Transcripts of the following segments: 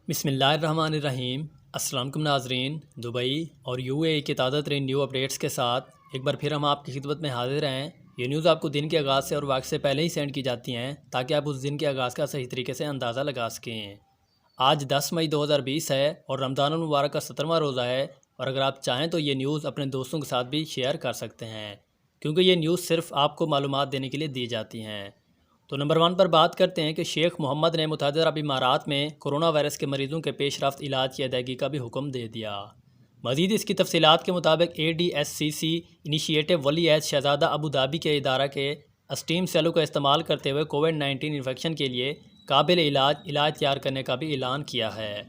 بسم اللہ الرحمن الرحیم۔ السلام علیکم ناظرین، دبئی اور یو اے ای کے تازہ ترین نیو اپڈیٹس کے ساتھ ایک بار پھر ہم آپ کی خدمت میں حاضر ہیں۔ یہ نیوز آپ کو دن کے آغاز سے اور وقت سے پہلے ہی سینڈ کی جاتی ہیں تاکہ آپ اس دن کے آغاز کا صحیح طریقے سے اندازہ لگا سکیں۔ آج 10 مئی 2020 ہے اور رمضان المبارک کا 17واں روزہ ہے، اور اگر آپ چاہیں تو یہ نیوز اپنے دوستوں کے ساتھ بھی شیئر کر سکتے ہیں کیونکہ یہ نیوز صرف آپ کو معلومات دینے کے لیے دی جاتی ہیں۔ تو نمبر 1 پر بات کرتے ہیں کہ شیخ محمد نے متحدہ عرب امارات میں کرونا وائرس کے مریضوں کے پیش رفت علاج کی ادائیگی کا بھی حکم دے دیا۔ مزید اس کی تفصیلات کے مطابق ADSCC انیشیٹو ولی عہد شہزادہ ابوظہبی کے ادارہ کے اسٹیم سیلوں کا استعمال کرتے ہوئے کووڈ-19 انفیکشن کے لیے قابل علاج تیار کرنے کا بھی اعلان کیا ہے۔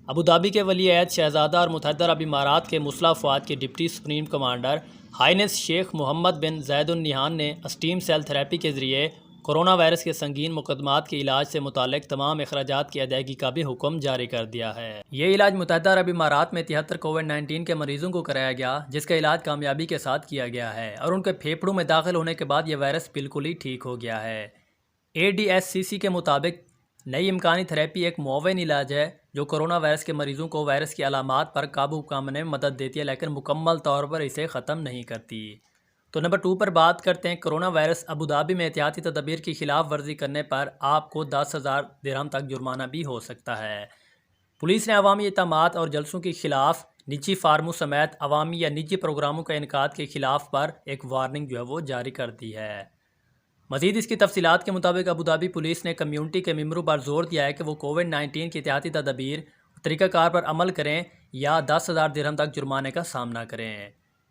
ابوظہبی کے ولی عہد شہزادہ اور متحدہ عرب امارات کے مسلح افواج کے ڈپٹی سپریم کمانڈر ہائنس شیخ محمد بن زید النہیان نے اسٹیم سیل تھراپی کے ذریعے کورونا وائرس کے سنگین مقدمات کے علاج سے متعلق تمام اخراجات کی ادائیگی کا بھی حکم جاری کر دیا ہے۔ یہ علاج متحدہ عرب امارات میں 73 کووڈ-19 کے مریضوں کو کرایا گیا، جس کا علاج کامیابی کے ساتھ کیا گیا ہے اور ان کے پھیپھڑوں میں داخل ہونے کے بعد یہ وائرس بالکل ہی ٹھیک ہو گیا ہے۔ ADSCC کے مطابق نئی امکانی تھراپی ایک معاون علاج ہے جو کورونا وائرس کے مریضوں کو وائرس کی علامات پر قابو پانے میں مدد دیتی ہے، لیکن مکمل طور پر اسے ختم نہیں کرتی۔ تو نمبر 2 پر بات کرتے ہیں۔ کرونا وائرس ابوظہبی میں احتیاطی تدابیر کی خلاف ورزی کرنے پر آپ کو 10,000 درہم تک جرمانہ بھی ہو سکتا ہے۔ پولیس نے عوامی اجتماعات اور جلسوں کے خلاف نجی فارموں سمیت عوامی یا نجی پروگراموں کا انعقاد کے خلاف پر ایک وارننگ وہ جاری کر دی ہے۔ مزید اس کی تفصیلات کے مطابق ابوظہبی پولیس نے کمیونٹی کے ممبروں پر زور دیا ہے کہ وہ کووڈ-19 کی احتیاطی تدابیر طریقہ کار پر عمل کریں یا 10,000 درہم تک جرمانے کا سامنا کریں۔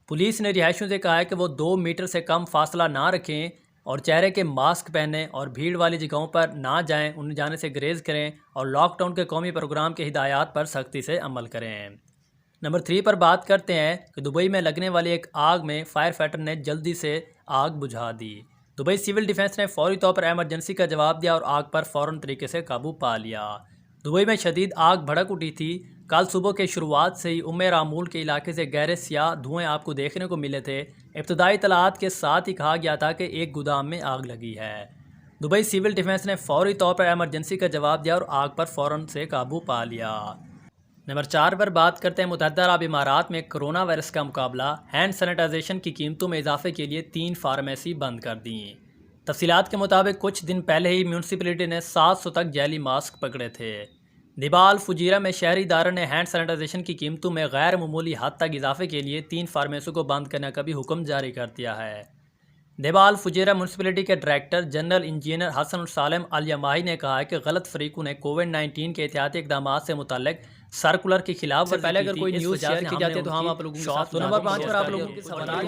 پولیس نے رہائشیوں سے کہا ہے کہ وہ 2 میٹر سے کم فاصلہ نہ رکھیں اور چہرے کے ماسک پہنیں اور بھیڑ والی جگہوں پر نہ جائیں، ان جانے سے گریز کریں اور لاک ڈاؤن کے قومی پروگرام کے ہدایات پر سختی سے عمل کریں۔ نمبر 3 پر بات کرتے ہیں کہ دبئی میں لگنے والی ایک آگ میں فائر فائٹر نے جلدی سے آگ بجھا دی۔ دبئی سول ڈیفنس نے فوری طور پر ایمرجنسی کا جواب دیا اور آگ پر فوراً طریقے سے قابو پا لیا۔ دبئی میں شدید آگ بھڑک اٹھی تھی۔ کل صبح کے شروعات سے ہی رامول کے علاقے سے گہرے سیاہ دھوئیں آپ کو دیکھنے کو ملے تھے۔ ابتدائی اطلاعات کے ساتھ ہی کہا گیا تھا کہ ایک گودام میں آگ لگی ہے۔ دبئی سول ڈیفنس نے فوری طور پر ایمرجنسی کا جواب دیا اور آگ پر فوراً سے قابو پا لیا۔ نمبر 4 پر بات کرتے ہیں۔ متحدہ عرب امارات میں کرونا وائرس کا مقابلہ ہینڈ سینیٹائزیشن کی قیمتوں میں اضافے کے لیے 3 فارمیسی بند کر دیں۔ تفصیلات کے مطابق کچھ دن پہلے ہی میونسپلٹی نے 700 تک جعلی ماسک پکڑے تھے۔ دیبال فجیرہ میں شہری ادارے نے ہینڈ سینیٹائزیشن کی قیمتوں میں غیر معمولی حد تک اضافے کے لیے 3 فارمیسیوں کو بند کرنے کا بھی حکم جاری کر دیا ہے۔ دیبال فجیرہ میونسپلٹی کے ڈائریکٹر جنرل انجینئر حسن سالم الیمائی نے کہا ہے کہ غلط فریقوں نے کووڈ-19 کے احتیاطی اقدامات سے متعلق سرکولر کی خلاف ورزی پہلے اگر کوئی نیوز شیئر کی جاتی ہے تو ہم آپ لوگوں کے ساتھ نمبر 5 پر آپ لوگوں کے سوالات